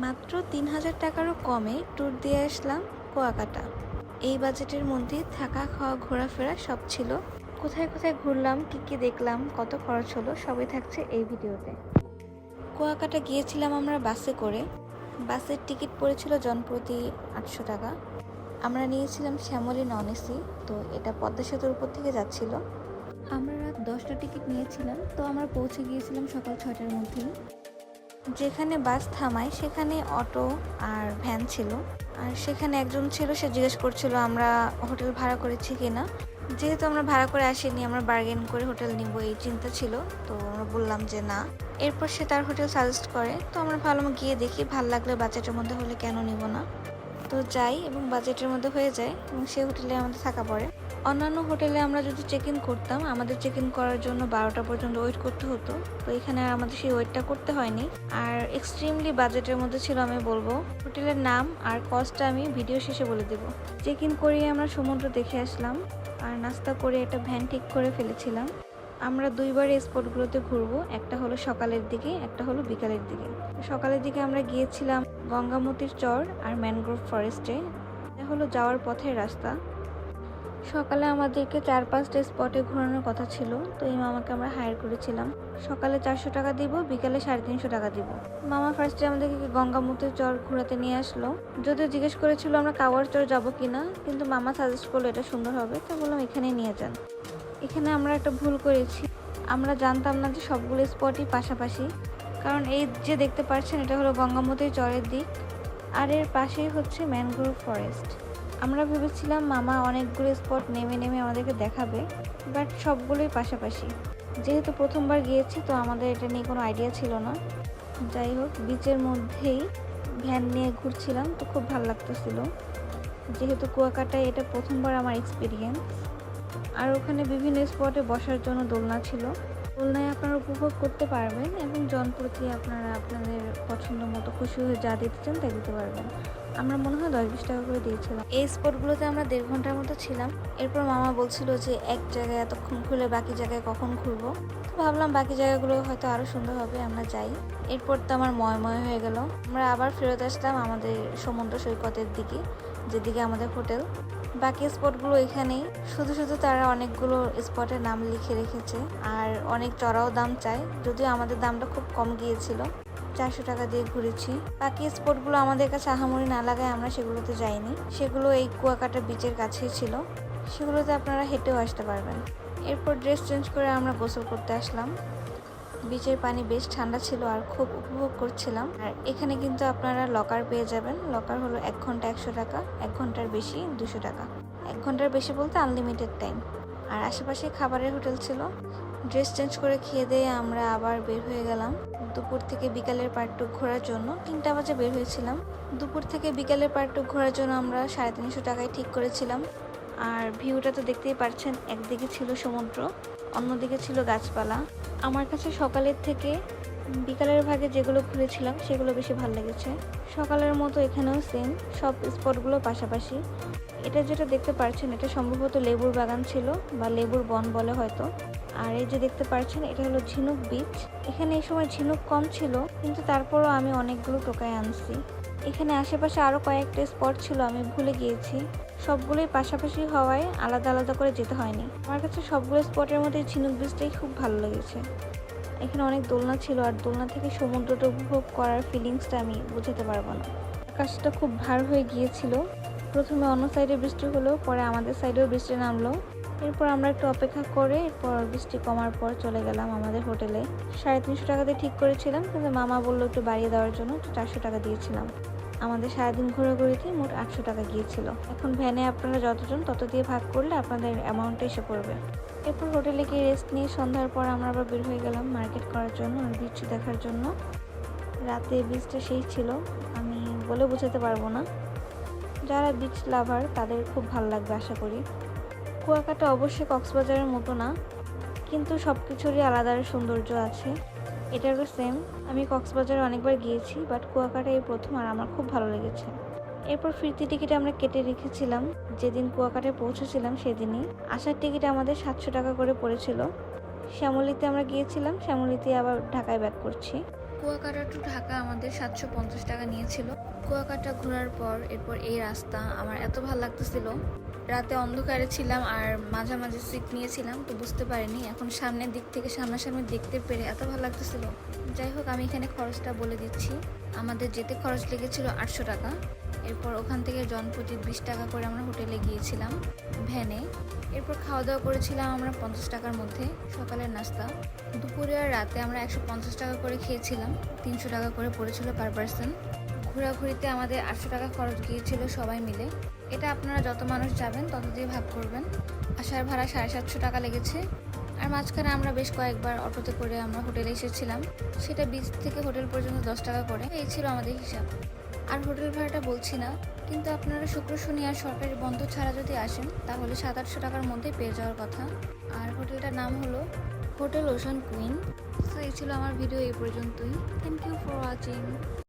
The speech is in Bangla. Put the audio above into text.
মাত্র ৩,০০০ টাকারও কমে ট্যুর দিয়ে আসলাম কুয়াকাটা। এই বাজেটের মধ্যে থাকা, খাওয়া, ঘোরাফেরা সব ছিল। কোথায় কোথায় ঘুরলাম, কী কী দেখলাম, কত খরচ হলো সবই থাকছে এই ভিডিওতে। কুয়াকাটা গিয়েছিলাম আমরা বাসে করে। বাসের টিকিট পড়েছিল জনপ্রতি ৮০০ টাকা। আমরা নিয়েছিলাম শ্যামলী নন এসি, তো এটা পদ্মা সেতুর উপর থেকে যাচ্ছিল। আমরা রাত 10টা টিকিট নিয়েছিলাম, তো আমরা পৌঁছে গিয়েছিলাম সকাল 6টার মধ্যেই। যেখানে বাস থামায় সেখানে অটো আর ভ্যান ছিল, আর সেখানে একজন ছিল, সে জিজ্ঞেস করছিল আমরা হোটেল ভাড়া করেছি কিনা। যেহেতু আমরা ভাড়া করে আসিনি, আমরা বার্গেন করে হোটেল নিব এই চিন্তা ছিল, তো আমরা বললাম যে না। এরপর সে তার হোটেল সাজেস্ট করে, তো আমরা ভাবলাম গিয়ে দেখি, ভাল লাগলে বাজেটের মধ্যে হলে কেন নিব না। তো যাই এবং বাজেটের মধ্যে হয়ে যায় এবং সে হোটেলে আমাদের থাকা পড়ে। অন্যান্য হোটেলে আমরা যদি চেক ইন করতাম, আমাদের চেক ইন করার জন্য 12টা পর্যন্ত ওয়েট করতে হতো, তো এখানে আর আমাদের সেই ওয়েটটা করতে হয়নি। আর এক্সট্রিমলি বাজেটের মধ্যে ছিল আমি বলবো। হোটেলের নাম আর কস্টটা আমি ভিডিও শেষে বলে দেব। চেক ইন করিয়ে আমরা সমুদ্র দেখে আসলাম আর নাস্তা করে একটা ভ্যান ঠিক করে ফেলেছিলাম। আমরা দুইবার এই স্পটগুলোতে ঘুরবো, একটা হলো সকালের দিকে, একটা হলো বিকালের দিকে। সকালের দিকে আমরা গিয়েছিলাম গঙ্গামতির চর আর ম্যানগ্রোভ ফরেস্টে। এটা হলো যাওয়ার পথের রাস্তা। সকালে আমাদেরকে 4-5টা স্পটে ঘোরানোর কথা ছিল, তো এই মামাকে আমরা হায়ার করেছিলাম। সকালে 400 টাকা দিব, বিকালে 350 টাকা দিব। মামা ফার্স্টে আমাদেরকে গঙ্গামতির চর ঘোরাতে নিয়ে আসলো। যদিও জিজ্ঞেস করেছিল আমরা কাওয়ার চর যাবো কিনা, কিন্তু মামা সাজেস্ট করলো এটা সুন্দর হবে, তো বললাম এখানেই নিয়ে যান। এখানে আমরা একটা ভুল করেছি, আমরা জানতাম না যে সবগুলো স্পটই পাশাপাশি। কারণ এই যে দেখতে পাচ্ছেন, এটা হলো গঙ্গামতির চরের দিক, আর এর পাশেই হচ্ছে ম্যানগ্রোভ ফরেস্ট। আমরা ভেবেছিলাম মামা অনেকগুলো স্পট নেমে নেমে আমাদেরকে দেখাবে, বাট সবগুলোই পাশাপাশি। যেহেতু প্রথমবার গিয়েছি, তো আমাদের এটা নিয়ে কোনো আইডিয়া ছিল না। যাই হোক, বিচের মধ্যেই ভ্যান নিয়ে ঘুরছিলাম, তো খুব ভালো লাগতেছিল। যেহেতু কুয়াকাটায় এটা প্রথমবার আমার এক্সপিরিয়েন্স। আর ওখানে বিভিন্ন স্পটে বসার জন্য দোলনা ছিল। দোলনায় আপনারা উপভোগ করতে পারবেন এবং জনপ্রতি আপনারা আপনাদের পছন্দ মতো খুশি হয়ে যা দিতে চান তাই দিতে পারবেন। আমরা মনে হয় 10-20 টাকা করে দিয়েছিলাম। এই স্পটগুলোতে আমরা 1.5 ঘন্টার মতো ছিলাম। এরপর মামা বলছিল যে এক জায়গায় এতক্ষণ ঘুরলে বাকি জায়গায় কখন ঘুরবো। তো ভাবলাম বাকি জায়গাগুলো হয়তো আরও সুন্দর হবে, আমরা যাই। এরপর তো আমার ময় হয়ে গেল। আমরা আবার ফেরত আসলাম আমাদের সমুদ্র সৈকতের দিকে, যেদিকে আমাদের হোটেল। বাকি স্পটগুলো এখানেই। শুধু শুধু তারা অনেকগুলো স্পটের নাম লিখে রেখেছে আর অনেক চড়াও দাম চায়, যদিও আমাদের দামটা খুব কম গিয়েছিল, 400 টাকা দিয়ে ঘুরেছি। বাকি স্পটগুলো আমাদের কাছে আহামরি না লাগায় আমরা সেগুলোতে যাইনি। সেগুলো এই কুয়াকাটা বিচের কাছেই ছিল, সেগুলোতে আপনারা হেঁটেও আসতে পারবেন। এরপর ড্রেস চেঞ্জ করে আমরা গোসল করতে আসলাম। বিচের পানি বেশ ঠান্ডা ছিল আর খুব উপভোগ করছিলাম। আর এখানে কিন্তু আপনারা লকার পেয়ে যাবেন। লকার হলো 1 ঘন্টা 100 টাকা, 1 ঘন্টার বেশি 200 টাকা। 1 ঘন্টার বেশি বলতে আনলিমিটেড টাইম। আর আশেপাশে খাবারের হোটেল ছিল। ড্রেস চেঞ্জ করে খেয়ে দিয়ে আমরা আবার বের হয়ে গেলাম দুপুর থেকে বিকালের পার্টটুক ঘোরার জন্য। 3টা বাজে বের হয়েছিলাম। দুপুর থেকে বিকালের পার্টটুক ঘোরার জন্য আমরা 350 টাকায় ঠিক করেছিলাম। আর ভিউটা তো দেখতেই পাচ্ছেন, একদিকে ছিল সমুদ্র, অন্যদিকে ছিল গাছপালা। আমার কাছে সকালের থেকে বিকালের ভাগে যেগুলো ঘুরেছিলাম সেগুলো বেশি ভালো লেগেছে। সকালের মতো এখানেও সেম, সব স্পটগুলো পাশাপাশি। এটা যেটা দেখতে পাচ্ছেন, এটা সম্ভবত লেবুর বাগান ছিল বা লেবুর বন বলে হয়তো। আর এই যে দেখতে পাচ্ছেন, এটা হলো ঝিনুক বিচ। এখানে এই সময় ঝিনুক কম ছিল, কিন্তু তারপরও আমি অনেকগুলো টোকায় আনছি। এখানে আশেপাশে আরও কয়েকটা স্পট ছিল, আমি ভুলে গিয়েছি। সবগুলোই পাশাপাশি হওয়ায় আলাদা আলাদা করে যেতে হয়নি। আমার কাছে সবগুলো স্পটের মধ্যে ঝিনুক বিচটাই খুব ভালো লেগেছে। এখানে অনেক দোলনা ছিল, আর দোলনা থেকে সমুদ্রটা উপভোগ করার ফিলিংসটা আমি বোঝাতে পারবো না। আকাশটা খুব ভার হয়ে গিয়েছিল। প্রথমে অন্য সাইডে বৃষ্টি হলো, পরে আমাদের সাইডেও বৃষ্টি নামলো। এরপর আমরা একটু অপেক্ষা করে এরপর বৃষ্টি কমার পর চলে গেলাম আমাদের হোটেলে। 350 টাকা দিয়ে ঠিক করেছিলাম, কিন্তু মামা বললো একটু বাড়িয়ে দেওয়ার জন্য, একটু 400 টাকা দিয়েছিলাম। আমাদের সারাদিন ঘোরাঘুরিতে মোট 800 টাকা গিয়েছিল। এখন ভ্যানে আপনারা যতজন তত দিয়ে ভাগ করলে আপনাদের অ্যামাউন্টটা এসে পড়বে। এরপর হোটেলে গিয়ে রেস্ট নিয়ে সন্ধ্যার পর আমরা আবার বের হয়ে গেলাম মার্কেট করার জন্য আর বিচ দেখার জন্য। রাতে বিচটা সেই ছিল, আমি বলে বোঝাতে পারবো না। যারা বিচ লাভার তাদের খুব ভালো লাগবে আশা করি। কুয়াকাটা অবশ্যই কক্সবাজারের মতো না, কিন্তু সব কিছুরই আলাদা সৌন্দর্য আছে। এটারও সেম, আমি কক্সবাজারে অনেকবার গিয়েছি, বাট কুয়াকাটা এই প্রথম আর আমার খুব ভালো লেগেছে। এরপর ফিরতি টিকিট আমরা কেটে রেখেছিলাম, যেদিন কুয়াকাটায় পৌঁছেছিলাম সেদিনই। আসার টিকিট আমাদের 700 টাকা করে পড়েছিল। শ্যামলীতে আমরা গিয়েছিলাম, শ্যামলীতে আবার ঢাকায় ব্যাক করছি। কুয়াকাটা টু ঢাকা আমাদের 750 টাকা নিয়েছিল। কুয়াকাটা ঘোরার পর এরপর এই রাস্তা আমার এত ভালো লাগতেছিল। রাতে অন্ধকারে ছিলাম আর মাঝামাঝি সিট নিয়েছিলাম, তো বুঝতে পারিনি। এখন সামনের দিক থেকে সামনাসামনি দেখতে পেরে এত ভালো লাগতেছিল। যাই হোক, আমি এখানে খরচটা বলে দিচ্ছি। আমাদের যেতে খরচ লেগেছিল 800 টাকা। এরপর ওখান থেকে জনপ্রতি 20 টাকা করে আমরা হোটেলে গিয়েছিলাম ভ্যানে। এরপর খাওয়া দাওয়া করেছিলাম আমরা 50 টাকার মধ্যে, সকালের নাস্তা। দুপুরে আর রাতে আমরা 150 টাকা করে খেয়েছিলাম, 300 টাকা করে পড়েছিল পার পার্সন। ঘোরাঘুরিতে আমাদের 800 টাকা খরচ গিয়েছিল সবাই মিলে। এটা আপনারা যত মানুষ যাবেন তত দিয়ে ভাগ করবেন। আসার ভাড়া 750 টাকা লেগেছে। আর মাঝখানে আমরা বেশ কয়েকবার অটোতে করে আমরা হোটেলে এসেছিলাম, সেটা বিচ থেকে হোটেল পর্যন্ত 10 টাকা করে। এই ছিল আমাদের হিসাব। আর হোটেল ভাড়াটা বলছি না, কিন্তু আপনারা শুক্র শনি আর সরকারি বন্ধ ছাড়া যদি আসেন তাহলে 700-800 টাকার মধ্যে পেয়ে যাওয়ার কথা। আর হোটেলটার নাম হলো হোটেল ওশান কুইন। তো এই ছিল আমার ভিডিও এই পর্যন্তই। Thank you for watching.